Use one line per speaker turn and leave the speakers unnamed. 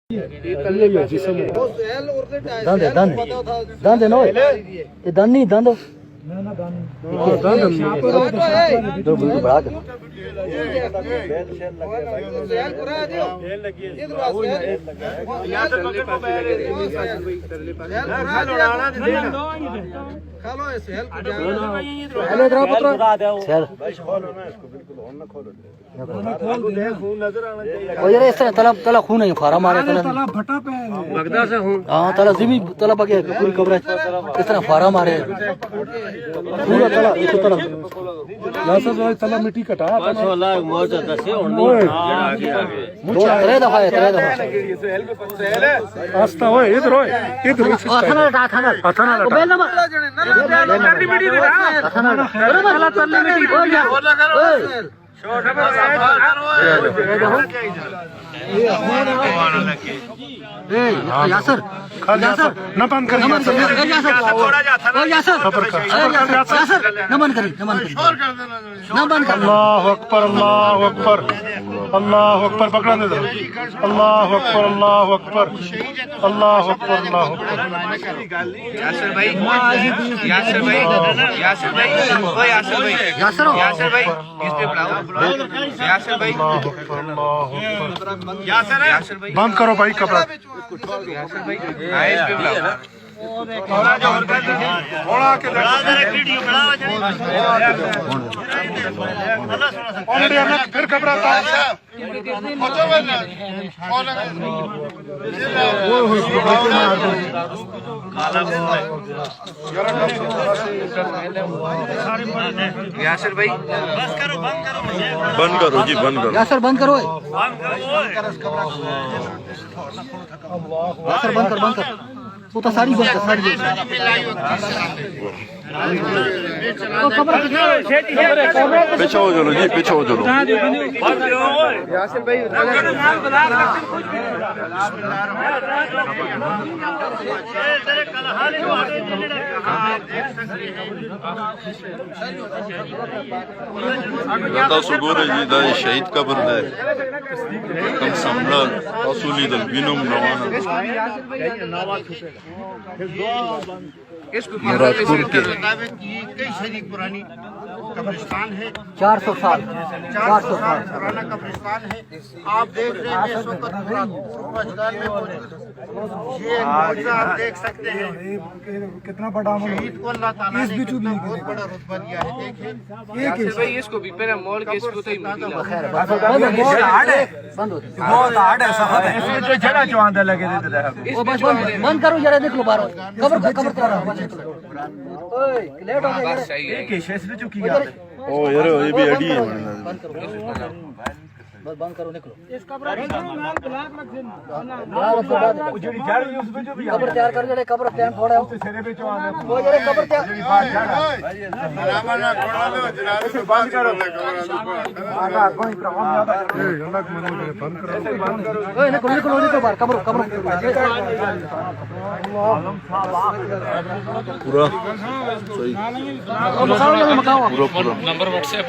दंद दंद दंद नो ये दंद नहीं दंद ना ना दंद दो बिल्कुल बड़ा कर
खालो ऐसे हेल्प
हेलो इधर पुत्र चल ओ यार इस तरह तला खून है फारा मारे तला
फटा पे
लगदा से हूं
हां तला जिमी तला बगे पूरी कब्र इस तरह फारा मारे पूरा तला इसको तला
लासा जो तला मिट्टी कटा
बस वाला मौज दसे होनी आगे आगे
तेरे दफा
आस्था होए इधर
थाना थाना
थाना
ओ बेल ना
तल्ली मिट्टी दे
थाना बराबर तल्ली मिट्टी बोल जा यासर यासर
न बंद कर
यासर नमन करी
अल्लाह अकबर अल्लाह अकबर अल्लाह अकबर पकड़ा दे अल्लाह अकबर अल्लाह अकबर अल्लाह अकबर अल्लाह अकबर
यासर भाई यासर भाई यासर भाई ओ यासर भाई
यासर
यासर भाई इस पे बुलाओ यासर भाई यासर यासर भाई
बंद करो भाई कपड़ा
यासर भाई आए इस पे बुलाओ
थोड़ा के वीडियो बना फिर कपड़ा
यासर भाई
बंद करो जी बंद करो
यासर बंद करो यासर बंद कर वो तो सारी बंद कर सारी
पीछे हो चलो जी पीछे हो चलो
यासर भाई
दाता सुगोर जी दा शहीद कब्र है कम समला असुली दल बिनम नवाना मुरादपुर के
कई सदी पुरानी कब्रिस्तान है
400 साल
पुराना कब्रिस्तान है। आप देख रहे हैं इस वक्त पूरा मैदान में मौजूद ये मौजूद आप देख सकते हैं
कितना बड़ा
शहीद को अल्लाह ताला ने कितना बहुत बड़ा रुतबा दिया है। देखें
यासर भाई इसको भी पहले मोड़ के इसको तो ही मिला
बंद हो
बहुत हार्ड है सफर है जो जड़ा जो आंदा लगे दे
ओ बस बंद करो जरा देख लो बाहर कब्र तैयार ओए लेट हो गया
बस सही है
ओ यार ये भी अड़ी है
बस बंद करो निकलो कब्र तैयार कर जड़े कब्र टाइम थोड़ा वो जड़े कब्र तैयार
बंद करो
ओए निकलो बाहर कब्र
पूरा सही
मकाओ
पूरा
नंबर व्हाट्सएप